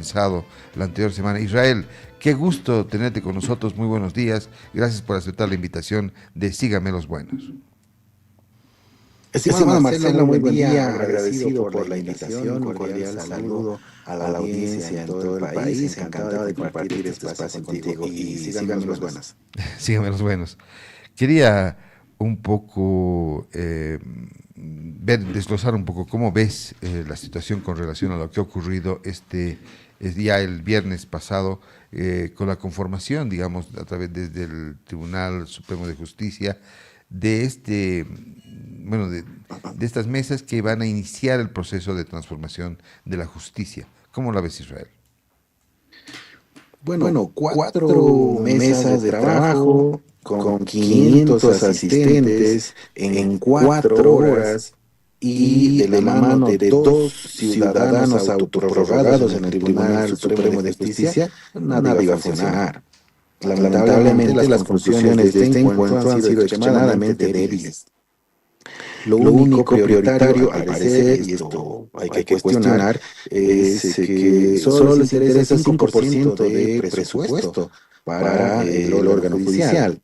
comenzado la anterior semana. Israel, qué gusto tenerte con nosotros, muy buenos días, gracias por aceptar la invitación de Síganme los Buenos. Estimado Marcelo, muy buen día, agradecido por la invitación, un cordial saludo a la audiencia en todo el país, encantado de compartir este espacio contigo y síganme los buenos. Síganme los buenos. Quería un poco desglosar un poco cómo ves la situación con relación a lo que ha ocurrido ya el viernes pasado con la conformación, digamos, a través desde el Tribunal Supremo de Justicia de estas mesas que van a iniciar el proceso de transformación de la justicia. ¿Cómo la ves, Israel? Bueno, cuatro mesas de trabajo con 500 asistentes en 4 horas y de la mano de 2 ciudadanos autoprorrogados en el Tribunal Supremo de Justicia, nada iba a funcionar. Lamentablemente, las conclusiones de este encuentro han sido extremadamente débiles. Lo único prioritario, al parecer, y esto hay que cuestionar, es que solo les interesa el 5% de presupuesto para el órgano judicial,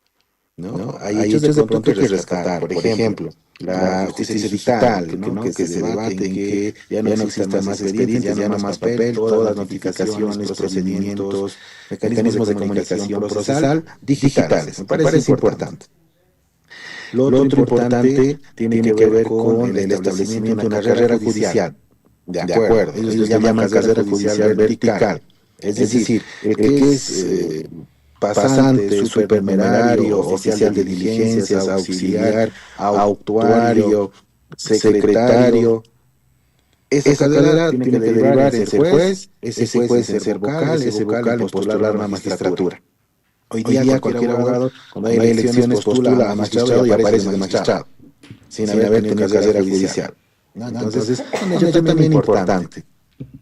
¿no? Hay hechos de pronto que rescatar, por ejemplo, la justicia digital, ¿no? que se debate en que ya no existan más expedientes, ya no más papel, todas las notificaciones, procedimientos, mecanismos de comunicación procesal digitales. Me parece importante. Lo otro importante tiene que ver con el establecimiento de una carrera judicial. De acuerdo, ellos le llaman carrera judicial vertical. Es decir, el que es pasante, supernumerario, oficial de diligencias, auxiliar, actuario, secretario, esa carrera tiene que derivar en ser juez, ese juez en ser vocal, ese vocal en postular a la magistratura. Hoy día cualquier abogado, cuando hay elecciones, postula a magistrado y aparece de magistrado, sin haber tenido carrera judicial. Entonces, un hecho también importante.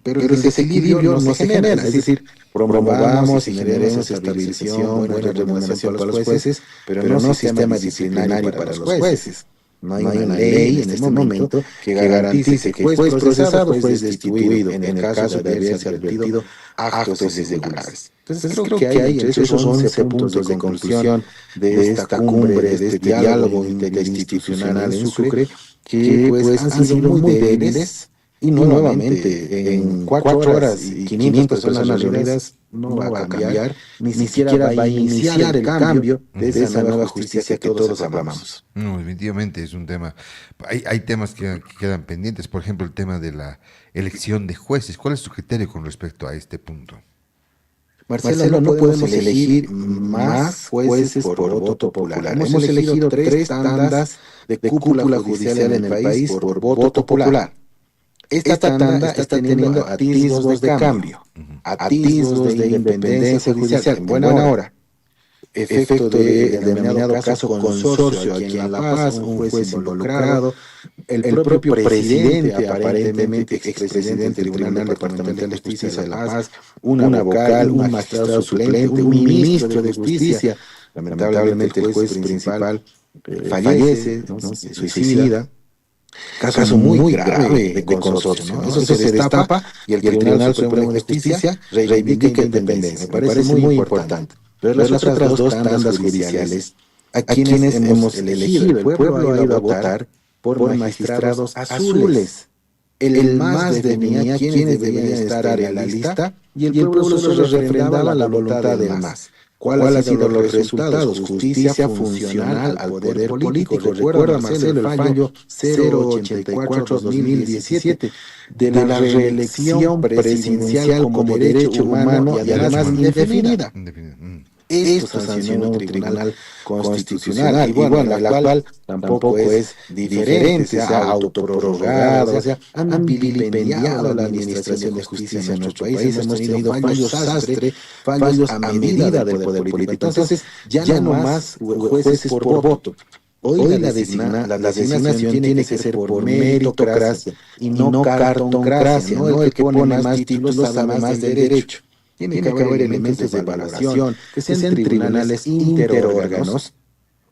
Pero ese equilibrio no se genera, es decir, promovamos y generemos estabilización, buena remuneración para los jueces, pero no sistema disciplinario para los jueces. No hay una ley en este momento que garantice que juez procesado, juez destituido, en el caso de haberse advertido actos irregulares. Entonces creo que hay entre esos 11 puntos de conclusión de esta cumbre, de este diálogo interinstitucional en Sucre, que pues han sido muy débiles. Y nuevamente, en 4 horas y 500 personas reunidas, no va a cambiar, ni siquiera va a iniciar el cambio de esa nueva justicia que todos aclamamos. No, definitivamente es un tema. Hay temas que quedan pendientes, por ejemplo, el tema de la elección de jueces. ¿Cuál es tu criterio con respecto a este punto? Marcelo, no podemos elegir más jueces por voto popular. Hemos elegido 3 tandas de cúpula judicial en el país por voto popular. Esta tanda está teniendo atisbos de cambio, atisbos de independencia judicial, en buena hora. Efecto del denominado caso consorcio aquí en La Paz, un juez involucrado, el propio presidente, aparentemente expresidente del Tribunal Departamental de Justicia de La Paz, una vocal, un magistrado suplente, un ministro de Justicia. Lamentablemente el juez principal fallece, ¿no? Se suicida. Caso muy grave de consorcio, ¿no? Eso se destapa y el Tribunal Supremo de Justicia reivindica independencia. Me parece muy importante. Pero las otras 2 tandas judiciales, a quienes hemos elegido, el pueblo ha ido a votar por magistrados azules. El MAS definía quiénes debían estar en la lista y el pueblo solo refrendaba la voluntad del MAS. ¿Cuáles han sido los resultados? Justicia funcional al poder político. Recuerda, Marcelo, el fallo 084-2017 de la reelección presidencial como derecho humano y además indefinida. Esto sancionó un tribunal constitucional y bueno, el actual tampoco es diferente, se ha autoprorrogado, o sea, han vilipendiado la administración de justicia en nuestro país, hemos tenido fallos sastre, fallos a medida del poder político. Entonces, ya no más jueces por voto. Hoy la designación tiene que ser por meritocracia y no cartoncracia, no el que pone más títulos sabe más del derecho. Tiene que haber elementos de evaluación, que sean tribunales interórganos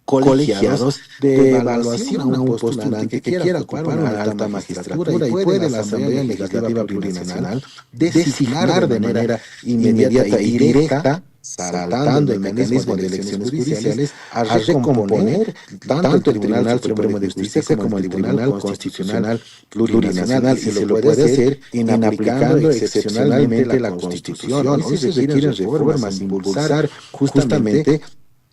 colegiados de evaluación a un postulante que quiera ocupar una alta magistratura y puede la Asamblea Legislativa Plurinacional designar de manera inmediata y directa, saltando el mecanismo de elecciones judiciales, a recomponer tanto el Tribunal Supremo de Justicia como el Tribunal Constitucional Plurinacional, y se lo puede hacer inaplicando excepcionalmente la Constitución. ¿No? Si se requieren reformas, impulsar justamente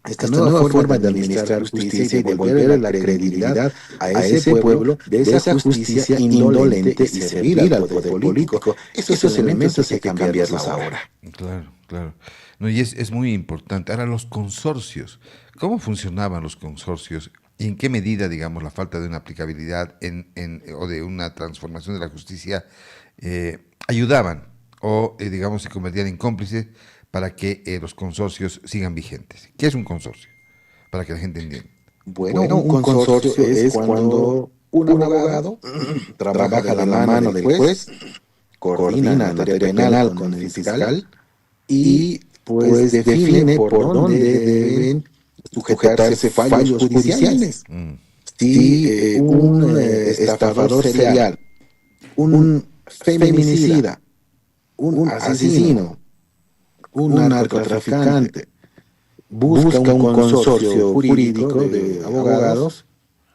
esta nueva forma de administrar justicia y devolver la credibilidad a ese pueblo de esa justicia indolente y servir al poder político. Esos elementos hay que cambiarlos ahora. Claro, claro. No, y es muy importante. Ahora, los consorcios. ¿Cómo funcionaban los consorcios? ¿Y en qué medida, digamos, la falta de una aplicabilidad o de una transformación de la justicia ayudaban o, digamos, se convertían en cómplices para que los consorcios sigan vigentes? ¿Qué es un consorcio? Para que la gente entienda. Bueno, un consorcio es cuando un abogado trabaja de la mano del juez, coordina en materia penal con el fiscal y pues define por dónde deben sujetarse fallos judiciales. Si un estafador serial, un feminicida, un asesino, un narcotraficante busca un consorcio jurídico de abogados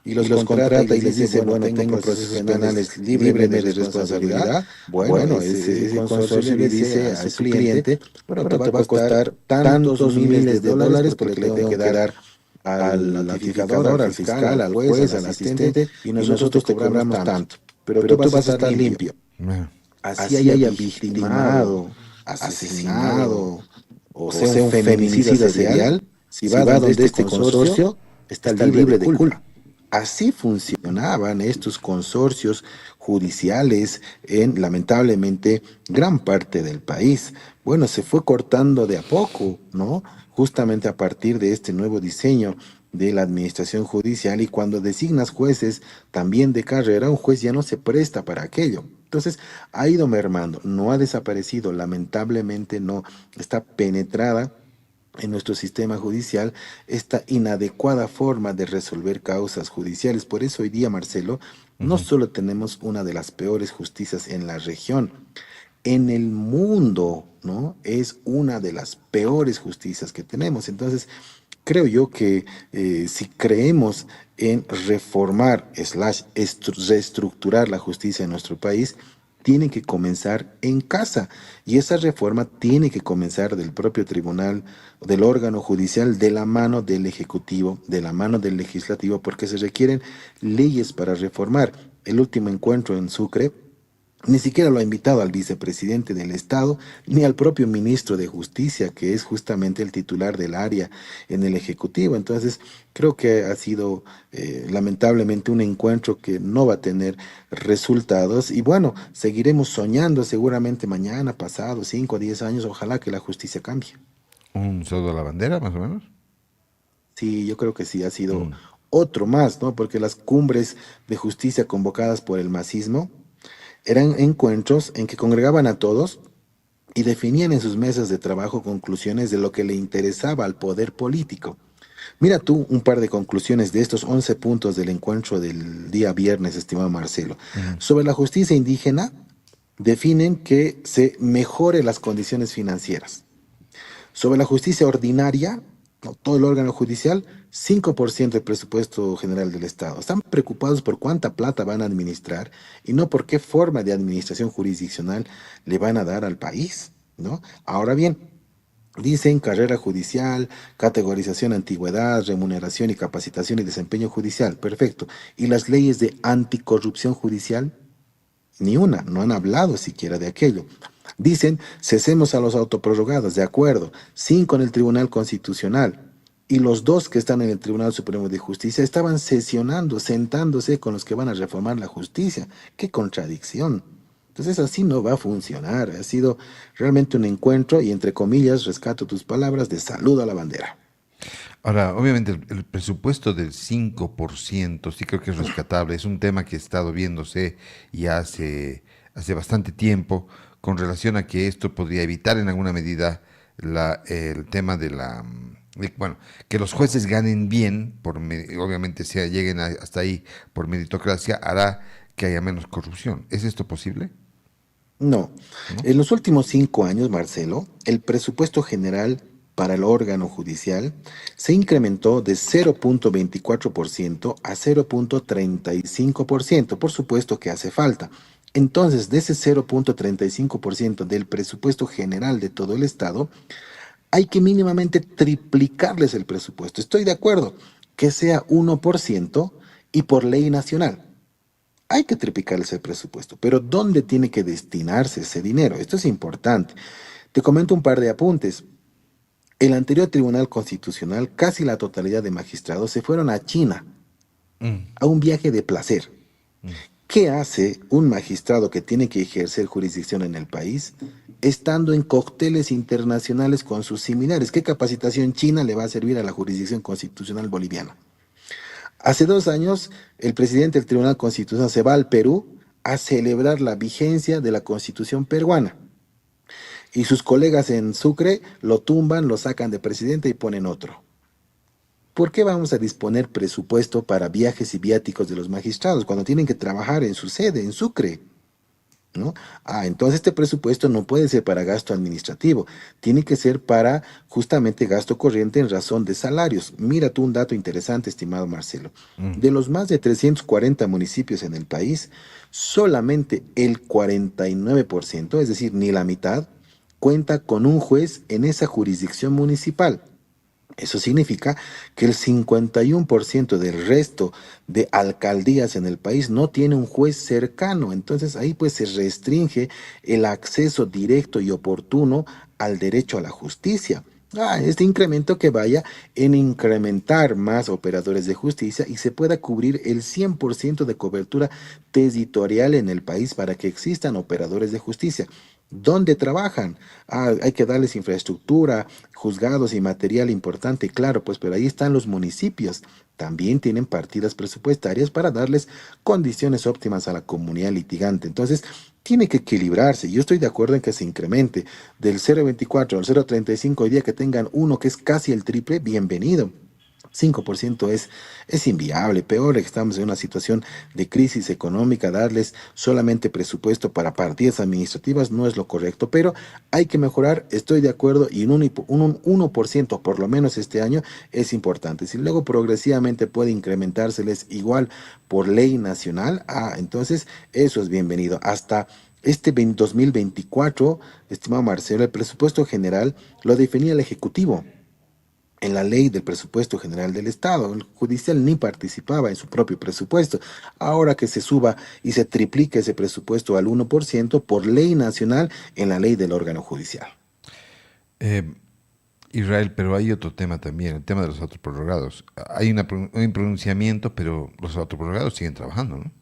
y los contrata y les dice, bueno, tengo procesos penales libres de responsabilidad. Bueno, ese consorcio le dice a su cliente, bueno, te va a costar tantos miles de dólares porque le tengo que dar al notificador, al fiscal, al juez, al asistente, y nosotros te cobramos tanto. Pero tú vas a estar limpio. Así haya victimado, asesinado, o sea un feminicida serial, si va donde este consorcio, está libre de culpa. Así funcionaban estos consorcios judiciales en, lamentablemente, gran parte del país. Bueno, se fue cortando de a poco, ¿no? Justamente a partir de este nuevo diseño de la administración judicial, y cuando designas jueces también de carrera, un juez ya no se presta para aquello. Entonces, ha ido mermando, no ha desaparecido, lamentablemente no, está penetrada en nuestro sistema judicial esta inadecuada forma de resolver causas judiciales. Por eso hoy día, Marcelo, no solo tenemos una de las peores justicias en la región, en el mundo, ¿no? Es una de las peores justicias que tenemos. Entonces, creo yo que si creemos en reformar, reestructurar la justicia en nuestro país, tiene que comenzar en casa. Y esa reforma tiene que comenzar del propio tribunal, del órgano judicial, de la mano del Ejecutivo, de la mano del Legislativo, porque se requieren leyes para reformar. El último encuentro en Sucre ni siquiera lo ha invitado al vicepresidente del Estado, ni al propio ministro de Justicia, que es justamente el titular del área en el Ejecutivo. Entonces, creo que ha sido lamentablemente un encuentro que no va a tener resultados. Y bueno, seguiremos soñando seguramente mañana, pasado, 5 o 10 años, ojalá que la justicia cambie. ¿Un saludo a la bandera, más o menos? Sí, yo creo que sí, ha sido otro más, ¿no? Porque las cumbres de justicia convocadas por el masismo eran encuentros en que congregaban a todos y definían en sus mesas de trabajo conclusiones de lo que le interesaba al poder político. Mira tú un par de conclusiones de estos 11 puntos del encuentro del día viernes, estimado Marcelo. Sobre la justicia indígena, definen que se mejore las condiciones financieras. Sobre la justicia ordinaria, ¿no? Todo el órgano judicial, 5% del presupuesto general del Estado. Están preocupados por cuánta plata van a administrar y no por qué forma de administración jurisdiccional le van a dar al país, ¿no? Ahora bien, dicen carrera judicial, categorización, antigüedad, remuneración y capacitación y desempeño judicial. Perfecto. ¿Y las leyes de anticorrupción judicial? Ni una, no han hablado siquiera de aquello. Dicen, cesemos a los autoprorrogados, de acuerdo, 5 en el Tribunal Constitucional, y los 2 que están en el Tribunal Supremo de Justicia estaban sesionando, sentándose con los que van a reformar la justicia. ¡Qué contradicción! Entonces así no va a funcionar. Ha sido realmente un encuentro y, entre comillas, rescato tus palabras, de saludo a la bandera. Ahora, obviamente el presupuesto del 5% sí creo que es rescatable. Es un tema que ha estado viéndose ya hace bastante tiempo con relación a que esto podría evitar en alguna medida el tema de Bueno, que los jueces ganen bien, obviamente si lleguen hasta ahí por meritocracia, hará que haya menos corrupción. ¿Es esto posible? No. ¿No? En los últimos 5 años, Marcelo, el presupuesto general para el órgano judicial se incrementó de 0,24% a 0,35%. Por supuesto que hace falta. Entonces, de ese 0,35% del presupuesto general de todo el Estado, hay que mínimamente triplicarles el presupuesto. Estoy de acuerdo, que sea 1% y por ley nacional. Hay que triplicarles el presupuesto, pero ¿dónde tiene que destinarse ese dinero? Esto es importante. Te comento un par de apuntes. El anterior Tribunal Constitucional, casi la totalidad de magistrados se fueron a China Mm, a un viaje de placer. mm. ¿Qué hace un magistrado que tiene que ejercer jurisdicción en el país estando en cócteles internacionales con sus similares? ¿Qué capacitación china le va a servir a la jurisdicción constitucional boliviana? Hace 2 años, el presidente del Tribunal Constitucional se va al Perú a celebrar la vigencia de la Constitución peruana. Y sus colegas en Sucre lo tumban, lo sacan de presidente y ponen otro. ¿Por qué vamos a disponer presupuesto para viajes y viáticos de los magistrados cuando tienen que trabajar en su sede, en Sucre? ¿No? Entonces este presupuesto no puede ser para gasto administrativo, tiene que ser para justamente gasto corriente en razón de salarios. Mira tú un dato interesante, estimado Marcelo. Mm. De los más de 340 municipios en el país, solamente el 49%, es decir, ni la mitad, cuenta con un juez en esa jurisdicción municipal. Eso significa que el 51% del resto de alcaldías en el país no tiene un juez cercano. Entonces ahí pues se restringe el acceso directo y oportuno al derecho a la justicia. Este incremento que vaya en incrementar más operadores de justicia y se pueda cubrir el 100% de cobertura territorial en el país para que existan operadores de justicia. ¿Dónde trabajan? Hay que darles infraestructura, juzgados y material importante, claro, pues, pero ahí están los municipios. También tienen partidas presupuestarias para darles condiciones óptimas a la comunidad litigante. Entonces, tiene que equilibrarse. Yo estoy de acuerdo en que se incremente del 0,24 al 0,35 hoy día que tengan uno que es casi el triple, bienvenido. 5% es inviable, peor que estamos en una situación de crisis económica, darles solamente presupuesto para partidas administrativas no es lo correcto, pero hay que mejorar, estoy de acuerdo, y un 1% por lo menos este año es importante. Si luego progresivamente puede incrementárseles igual por ley nacional, entonces eso es bienvenido. Hasta este 2024, estimado Marcelo, el presupuesto general lo definía el Ejecutivo en la ley del presupuesto general del Estado. El judicial ni participaba en su propio presupuesto. Ahora que se suba y se triplique ese presupuesto al 1% por ley nacional en la ley del órgano judicial. Eh, Israel, pero hay otro tema también, el tema de los autoprorrogados. Hay un pronunciamiento, pero los autoprorrogados siguen trabajando, ¿no?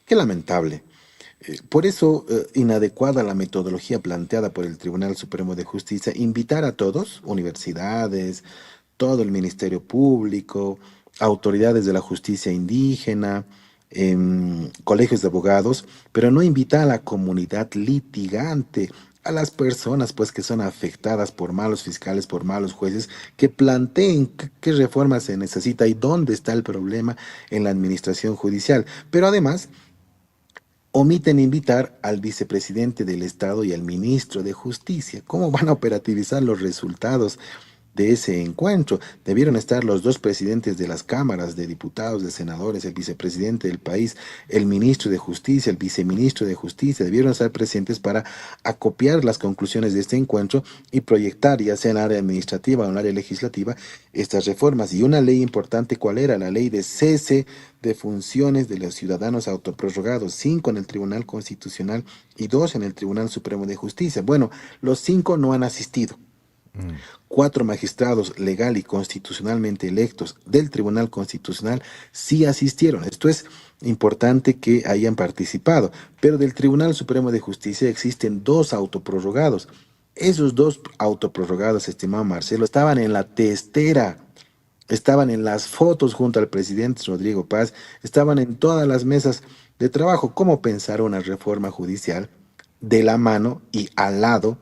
Qué lamentable. Por eso, inadecuada la metodología planteada por el Tribunal Supremo de Justicia, invitar a todos, universidades, todo el Ministerio Público, autoridades de la justicia indígena, colegios de abogados, pero no invita a la comunidad litigante, a las personas pues que son afectadas por malos fiscales, por malos jueces, que planteen qué reformas se necesita y dónde está el problema en la administración judicial. Pero además omiten invitar al vicepresidente del Estado y al ministro de Justicia. ¿Cómo van a operativizar los resultados de ese encuentro? Debieron estar los dos presidentes de las cámaras de diputados, de senadores, el vicepresidente del país, el ministro de Justicia, el viceministro de Justicia. Debieron estar presentes para acopiar las conclusiones de este encuentro y proyectar, ya sea en el área administrativa o en el área legislativa, estas reformas. Y una ley importante, ¿cuál era? La ley de cese de funciones de los ciudadanos autoprorrogados, 5 en el Tribunal Constitucional y 2 en el Tribunal Supremo de Justicia. Bueno, los 5 no han asistido. Mm. 4 magistrados legal y constitucionalmente electos del Tribunal Constitucional sí asistieron. Esto es importante que hayan participado, pero del Tribunal Supremo de Justicia existen 2 autoprorrogados. Esos 2 autoprorrogados, estimado Marcelo, estaban en la testera, estaban en las fotos junto al presidente Rodrigo Paz, estaban en todas las mesas de trabajo. ¿Cómo pensar una reforma judicial de la mano y al lado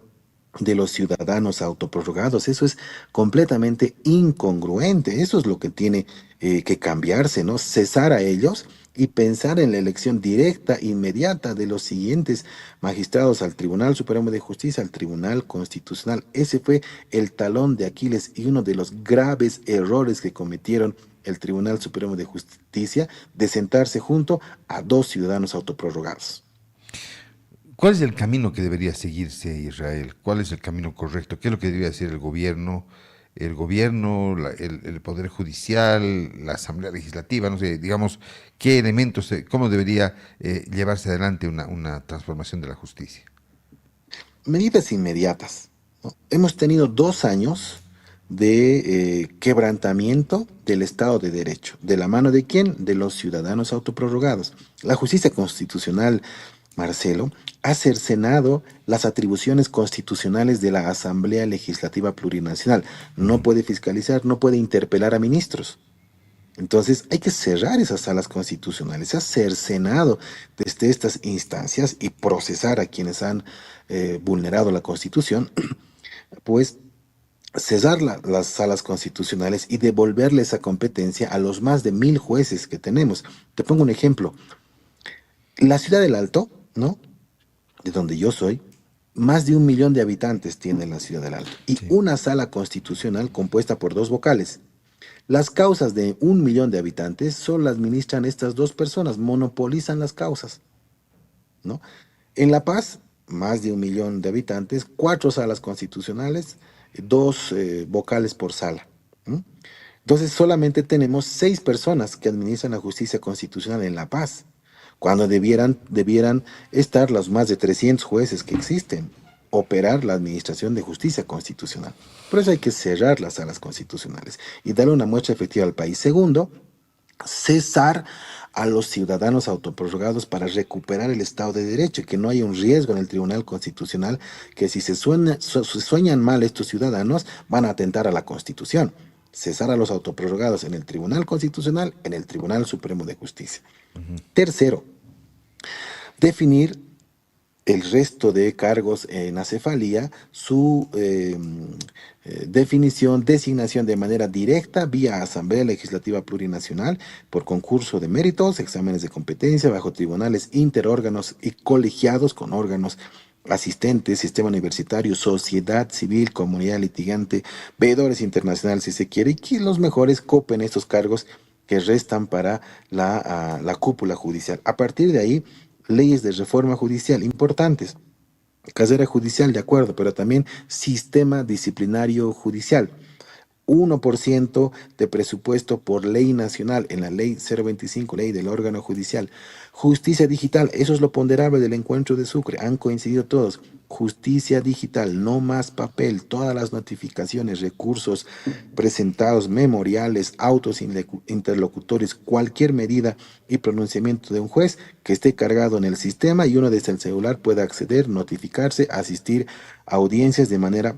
de los ciudadanos autoprorrogados. Eso es completamente incongruente. Eso es lo que tiene que cambiarse, ¿no? Cesar a ellos y pensar en la elección directa, inmediata de los siguientes magistrados al Tribunal Supremo de Justicia, al Tribunal Constitucional. Ese fue el talón de Aquiles y uno de los graves errores que cometieron el Tribunal Supremo de Justicia, de sentarse junto a dos ciudadanos autoprorrogados. ¿Cuál es el camino que debería seguirse Israel? ¿Cuál es el camino correcto? ¿Qué es lo que debería hacer el gobierno, el Poder Judicial, la Asamblea Legislativa? No sé, digamos, qué elementos, cómo debería llevarse adelante una transformación de la justicia. Medidas inmediatas, ¿no? Hemos tenido 2 años de quebrantamiento del Estado de Derecho. ¿De la mano de quién? De los ciudadanos autoprorrogados. La justicia constitucional, Marcelo, ha cercenado las atribuciones constitucionales de la Asamblea Legislativa Plurinacional. No puede fiscalizar, no puede interpelar a ministros. Entonces hay que cerrar esas salas constitucionales. Se ha cercenado desde estas instancias y procesar a quienes han vulnerado la Constitución, pues cesar las salas constitucionales y devolverle esa competencia a los más de 1.000 jueces que tenemos. Te pongo un ejemplo. La ciudad del Alto, ¿no? De donde yo soy, más de 1 millón de habitantes tiene la ciudad del Alto y Sí. una sala constitucional compuesta por dos vocales. Las causas de 1 millón de habitantes solo las administran estas dos personas, monopolizan las causas, ¿no? En La Paz, más de 1 millón de habitantes, cuatro salas constitucionales, dos vocales por sala. ¿M? Entonces solamente tenemos 6 personas que administran la justicia constitucional en La Paz, cuando debieran estar los más de 300 jueces que existen, operar la administración de justicia constitucional. Por eso hay que cerrar las salas constitucionales y darle una muestra efectiva al país. Segundo, cesar a los ciudadanos autoprorrogados para recuperar el Estado de Derecho, que no haya un riesgo en el Tribunal Constitucional, que si se sueñan mal estos ciudadanos, van a atentar a la Constitución. Cesar a los autoprorrogados en el Tribunal Constitucional, en el Tribunal Supremo de Justicia. Tercero, definir el resto de cargos en acefalía, su definición, designación de manera directa vía Asamblea Legislativa Plurinacional por concurso de méritos, exámenes de competencia bajo tribunales interórganos y colegiados con órganos asistentes, sistema universitario, sociedad civil, comunidad litigante, veedores internacionales si se quiere, y que los mejores copen estos cargos que restan para la cúpula judicial. A partir de ahí, leyes de reforma judicial importantes. Carrera judicial, de acuerdo, pero también sistema disciplinario judicial. 1% de presupuesto por ley nacional en la ley 025, ley del órgano judicial. Justicia digital, eso es lo ponderable del encuentro de Sucre, han coincidido todos. Justicia digital, no más papel, todas las notificaciones, recursos presentados, memoriales, autos interlocutores, cualquier medida y pronunciamiento de un juez que esté cargado en el sistema y uno desde el celular pueda acceder, notificarse, asistir a audiencias de manera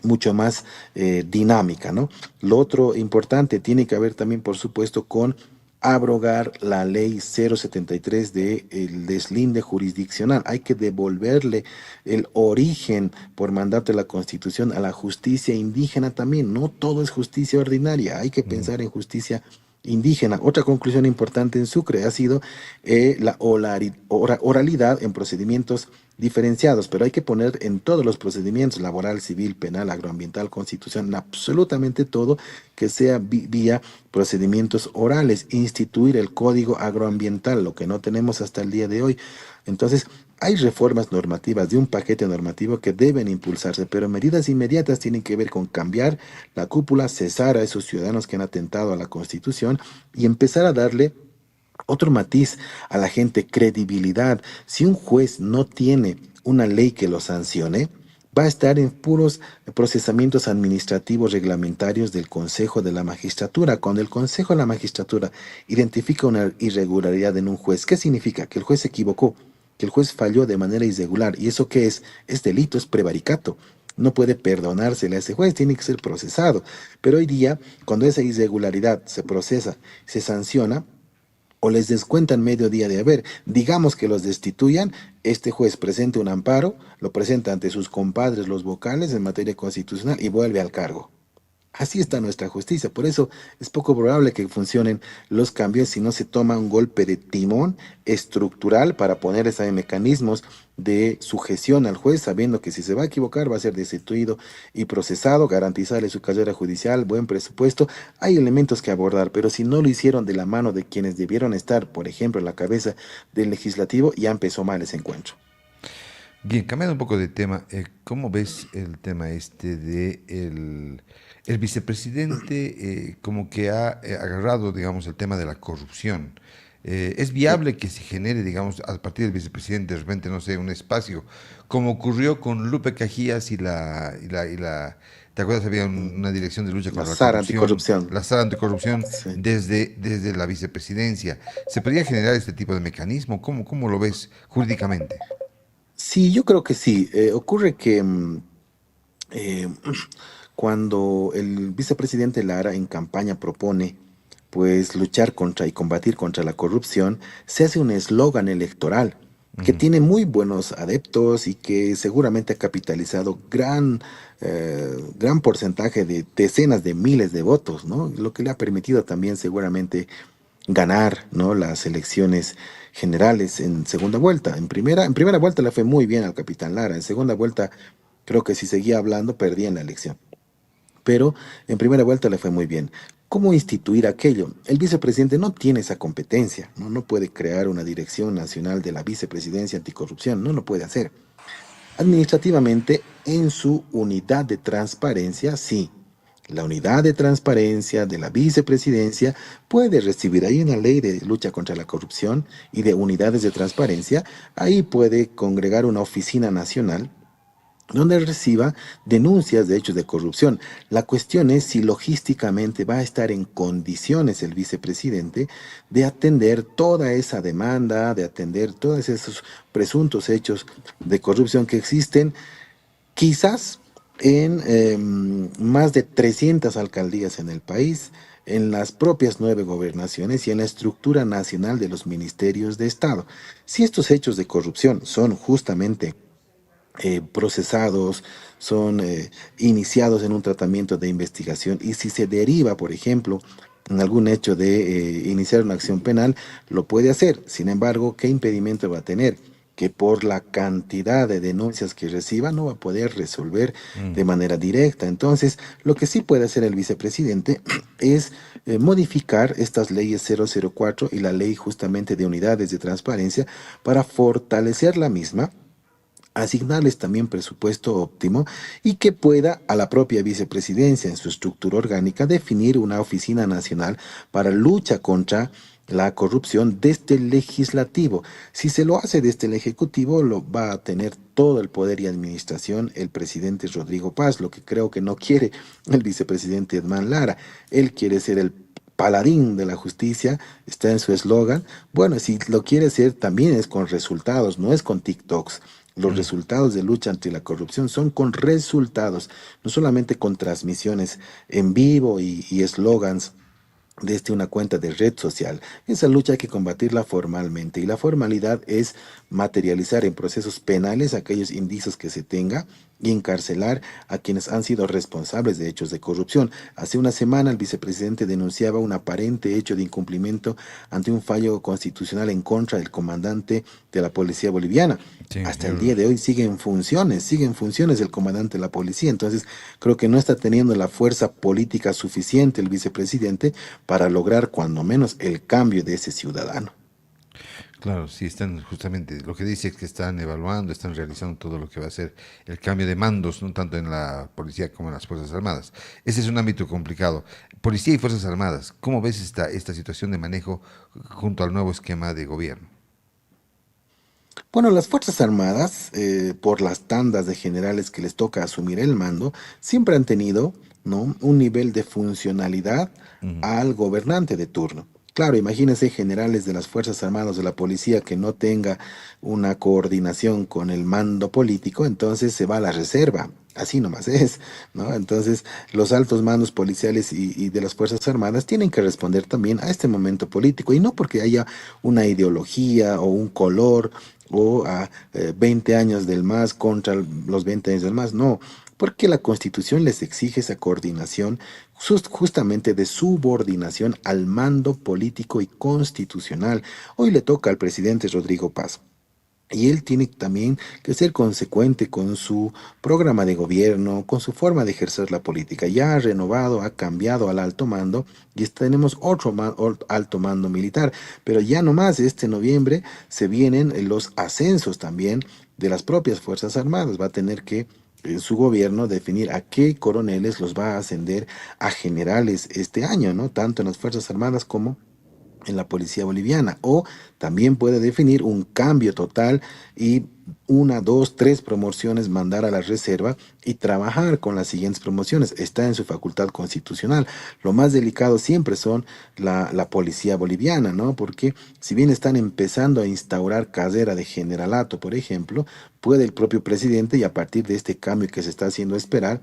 mucho más dinámica, ¿no? Lo otro importante tiene que ver también, por supuesto, con abrogar la ley 073 de el deslinde jurisdiccional. Hay que devolverle el origen por mandato de la Constitución a la justicia indígena también. No todo es justicia ordinaria, hay que Mm. pensar en justicia indígena. Otra conclusión importante en Sucre ha sido la oralidad en procedimientos diferenciados, pero hay que poner en todos los procedimientos, laboral, civil, penal, agroambiental, constitución, en absolutamente todo, que sea vía procedimientos orales, instituir el código agroambiental, lo que no tenemos hasta el día de hoy. Entonces, hay reformas normativas de un paquete normativo que deben impulsarse, pero medidas inmediatas tienen que ver con cambiar la cúpula, cesar a esos ciudadanos que han atentado a la Constitución y empezar a darle otro matiz a la gente, credibilidad. Si un juez no tiene una ley que lo sancione, va a estar en puros procesamientos administrativos reglamentarios del Consejo de la Magistratura. Cuando el Consejo de la Magistratura identifica una irregularidad en un juez, ¿qué significa? Que el juez se equivocó, que el juez falló de manera irregular. ¿Y eso qué es? Es delito, es prevaricato. No puede perdonársele a ese juez, tiene que ser procesado. Pero hoy día, cuando esa irregularidad se procesa, se sanciona, o les descuentan medio día de haber. Digamos que los destituyan, este juez presenta un amparo, lo presenta ante sus compadres los vocales en materia constitucional y vuelve al cargo. Así está nuestra justicia, por eso es poco probable que funcionen los cambios si no se toma un golpe de timón estructural para poner esos mecanismos de sujeción al juez, sabiendo que si se va a equivocar va a ser destituido y procesado, garantizarle su carrera judicial, buen presupuesto. Hay elementos que abordar, pero si no lo hicieron de la mano de quienes debieron estar, por ejemplo, en la cabeza del legislativo, ya empezó mal ese encuentro. Bien, cambiando un poco de tema, ¿cómo ves el tema este de el vicepresidente como que ha agarrado, digamos, el tema de la corrupción? ¿Es Sí. viable que se genere, digamos, a partir del vicepresidente de repente, no sé, un espacio, como ocurrió con Lupe Cajías ¿te acuerdas? Había una dirección de lucha La contra la SAR corrupción, anticorrupción. la sala anticorrupción Sí. desde la vicepresidencia. ¿Se podría generar este tipo de mecanismo? ¿Cómo lo ves jurídicamente? Sí, yo creo que sí. Ocurre que eh, cuando el vicepresidente Lara en campaña propone pues luchar contra y combatir contra la corrupción, se hace un eslogan electoral que Ujú. tiene muy buenos adeptos y que seguramente ha capitalizado gran porcentaje de decenas de miles de votos, ¿no? Lo que le ha permitido también seguramente ganar, ¿no? Las elecciones generales en segunda vuelta. En primera vuelta le fue muy bien al capitán Lara. En segunda vuelta, creo que si seguía hablando, perdía en la elección. Pero en primera vuelta le fue muy bien. ¿Cómo instituir aquello? El vicepresidente no tiene esa competencia, ¿no? No puede crear una dirección nacional de la vicepresidencia anticorrupción, no lo puede hacer. Administrativamente, en su unidad de transparencia, sí. La unidad de transparencia de la vicepresidencia puede recibir, hay una ley de lucha contra la corrupción y de unidades de transparencia, ahí puede congregar una oficina nacional donde reciba denuncias de hechos de corrupción. La cuestión es si logísticamente va a estar en condiciones el vicepresidente de atender toda esa demanda, de atender todos esos presuntos hechos de corrupción que existen, quizás en más de 300 alcaldías en el país, en las propias 9 gobernaciones y en la estructura nacional de los ministerios de Estado. Si estos hechos de corrupción son justamente procesados, son iniciados en un tratamiento de investigación y si se deriva, por ejemplo, en algún hecho de iniciar una acción penal, lo puede hacer. Sin embargo, ¿qué impedimento va a tener? Que por la cantidad de denuncias que reciba no va a poder resolver Mm. de manera directa. Entonces, lo que sí puede hacer el vicepresidente es modificar estas leyes 004 y la ley justamente de unidades de transparencia para fortalecer la misma, asignarles también presupuesto óptimo y que pueda a la propia vicepresidencia en su estructura orgánica definir una oficina nacional para lucha contra la corrupción desde el legislativo. Si se lo hace desde el ejecutivo, lo va a tener todo el poder y administración el presidente Rodrigo Paz, lo que creo que no quiere el vicepresidente Edman Lara. Él quiere ser el paladín de la justicia, está en su eslogan. Bueno, si lo quiere hacer también es con resultados, no es con TikToks. Los Mm. resultados de lucha ante la corrupción son con resultados, no solamente con transmisiones en vivo y eslogans desde una cuenta de red social. Esa lucha hay que combatirla formalmente y la formalidad es materializar en procesos penales aquellos indicios que se tenga y encarcelar a quienes han sido responsables de hechos de corrupción. Hace una semana el vicepresidente denunciaba un aparente hecho de incumplimiento ante un fallo constitucional en contra del comandante de la policía boliviana. Sí, Hasta el día de hoy sigue en funciones el comandante de la policía. Entonces, creo que no está teniendo la fuerza política suficiente el vicepresidente para lograr cuando menos el cambio de ese ciudadano. claro, sí, están justamente, lo que dice es que están evaluando, están realizando todo lo que va a ser el cambio de mandos, no tanto en la policía como en las Fuerzas Armadas. Ese es un ámbito complicado. Policía y Fuerzas Armadas, ¿cómo ves esta situación de manejo junto al nuevo esquema de gobierno? Bueno, las Fuerzas Armadas, por las tandas de generales que les toca asumir el mando, siempre han tenido, ¿no?, un nivel de funcionalidad Ujú. al gobernante de turno. Claro, imagínense generales de las Fuerzas Armadas de la policía que no tenga una coordinación con el mando político, entonces se va a la reserva. Así nomás es, ¿no? Entonces, los altos mandos policiales y de las Fuerzas Armadas tienen que responder también a este momento político, y no porque haya una ideología o un color o a 20 años del MAS contra los 20 años del MAS, no, porque la Constitución les exige esa coordinación justamente de subordinación al mando político y constitucional. Hoy le toca al presidente Rodrigo Paz. Y él tiene también que ser consecuente con su programa de gobierno, con su forma de ejercer la política. Ya ha renovado, ha cambiado al alto mando y tenemos otro alto mando militar. Pero ya no más, este noviembre se vienen los ascensos también de las propias Fuerzas Armadas. Va a tener que su gobierno definir a qué coroneles los va a ascender a generales este año, ¿no? Tanto en las Fuerzas Armadas como en la policía boliviana, o también puede definir un cambio total y una, dos, tres promociones mandar a la reserva y trabajar con las siguientes promociones. Está en su facultad constitucional. Lo más delicado siempre son la policía boliviana, ¿no? Porque si bien están empezando a instaurar carrera de generalato, por ejemplo, puede el propio presidente, y a partir de este cambio que se está haciendo esperar,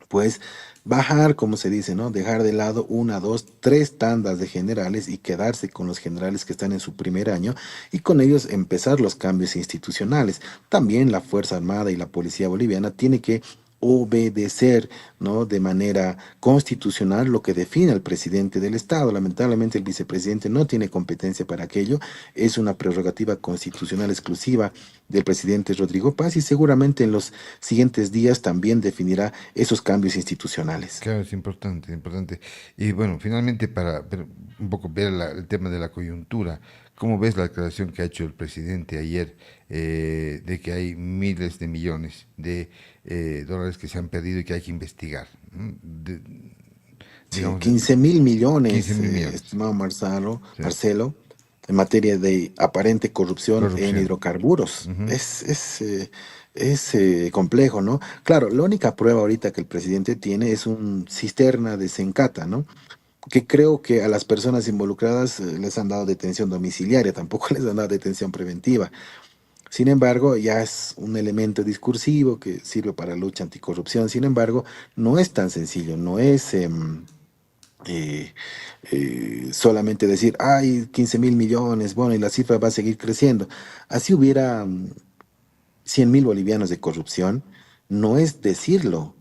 pues bajar, como se dice, ¿no? Dejar de lado una, dos, tres tandas de generales y quedarse con los generales que están en su primer año, y con ellos empezar los cambios institucionales. También la Fuerza Armada y la Policía Boliviana tiene que obedecer, ¿no? De manera constitucional lo que define al presidente del Estado. Lamentablemente el vicepresidente no tiene competencia para aquello, es una prerrogativa constitucional exclusiva del presidente Rodrigo Paz, y seguramente en los siguientes días también definirá esos cambios institucionales. Claro, es importante, importante. Y bueno, finalmente para ver un poco ver el tema de la coyuntura, ¿cómo ves la declaración que ha hecho el presidente ayer de que hay miles de millones de dólares que se han perdido y que hay que investigar? Sí, Digamos, 15 15.000 millones, mil millones. estimado Sí, Marcelo, en materia de aparente corrupción en corrupción. hidrocarburos. Ujú. Es complejo, ¿no? Claro, la única prueba ahorita que el presidente tiene es un cisterna de Sencata, ¿no? Que creo que a las personas involucradas les han dado detención domiciliaria, tampoco les han dado detención preventiva. Sin embargo, ya es un elemento discursivo que sirve para la lucha anticorrupción. Sin embargo, no es tan sencillo, no es eh, solamente decir, hay 15.000 millones, bueno, y la cifra va a seguir creciendo. Así hubiera 100.000 bolivianos de corrupción, no es decirlo,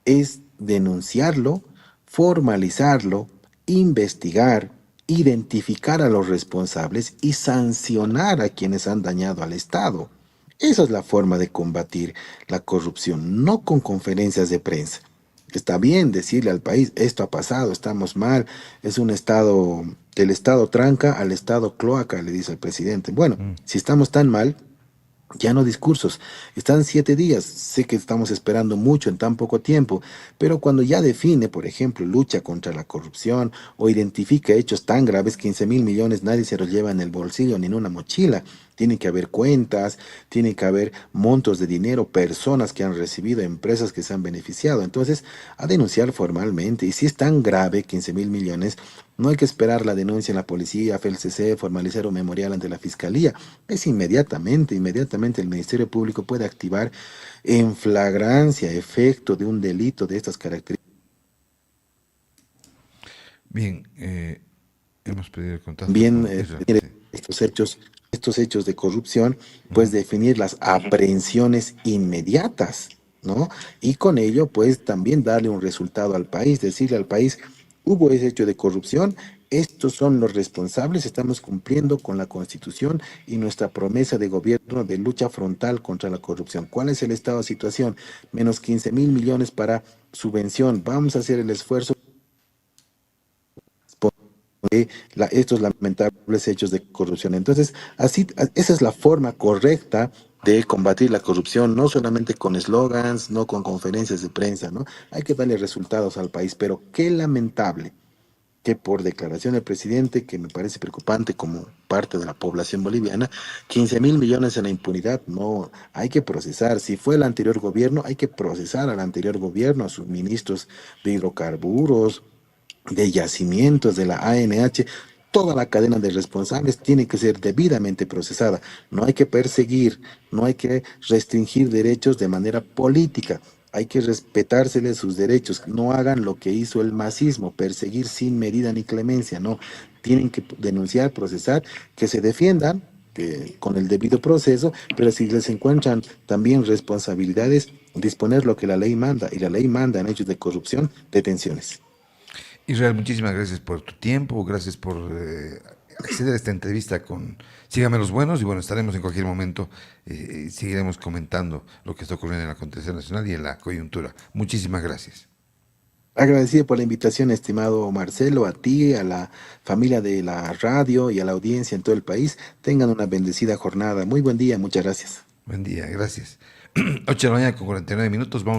es denunciarlo, formalizarlo, investigar, identificar a los responsables y sancionar a quienes han dañado al Estado. Esa es la forma de combatir la corrupción, no con conferencias de prensa. Está bien decirle al país, esto ha pasado, estamos mal, es un estado, del estado tranca al estado cloaca, le dice el presidente. Bueno, Mm. si estamos tan mal, ya no discursos. Están 7 días. Sé que estamos esperando mucho en tan poco tiempo, pero cuando ya define, por ejemplo, lucha contra la corrupción o identifica hechos tan graves, 15.000 millones nadie se los lleva en el bolsillo ni en una mochila. Tiene que haber cuentas, tiene que haber montos de dinero, personas que han recibido, empresas que se han beneficiado. Entonces, a denunciar formalmente. Y si es tan grave, 15.000 millones, no hay que esperar la denuncia en la policía, FELCC, formalizar un memorial ante la fiscalía. Es inmediatamente, inmediatamente el Ministerio Público puede activar en flagrancia, efecto de un delito de estas características. Bien, hemos pedido el contacto También con Israel. definir Sí. estos hechos de corrupción, pues Ujú. definir las aprehensiones inmediatas, ¿no? Y con ello, pues también darle un resultado al país, decirle al país, hubo ese hecho de corrupción, estos son los responsables, estamos cumpliendo con la Constitución y nuestra promesa de gobierno de lucha frontal contra la corrupción. ¿Cuál es el estado de situación? Menos 15.000 millones para subvención. Vamos a hacer el esfuerzo de estos lamentables hechos de corrupción. Entonces, esa es la forma correcta de combatir la corrupción, no solamente con eslogans, no con conferencias de prensa, ¿no? Hay que darle resultados al país, pero qué lamentable que por declaración del presidente, que me parece preocupante como parte de la población boliviana, 15.000 millones en la impunidad, no, hay que procesar. Si fue el anterior gobierno, hay que procesar al anterior gobierno, a sus ministros de hidrocarburos, de yacimientos, de la ANH. toda la cadena de responsables tiene que ser debidamente procesada. No hay que perseguir, no hay que restringir derechos de manera política. Hay que respetárseles sus derechos. No hagan lo que hizo el masismo, perseguir sin medida ni clemencia. No, tienen que denunciar, procesar, que se defiendan con el debido proceso, pero si les encuentran también responsabilidades, disponer lo que la ley manda, y la ley manda en hechos de corrupción, detenciones. Israel, muchísimas gracias por tu tiempo, gracias por acceder a esta entrevista con Sígame los Buenos y bueno, estaremos en cualquier momento, seguiremos comentando lo que está ocurriendo en la acontecer nacional y en la coyuntura. Muchísimas gracias. Agradecido por la invitación, estimado Marcelo, a ti, a la familia de la radio y a la audiencia en todo el país. Tengan una bendecida jornada. Muy buen día, muchas gracias. Buen día, gracias. 8 de la mañana con 49 minutos, vamos.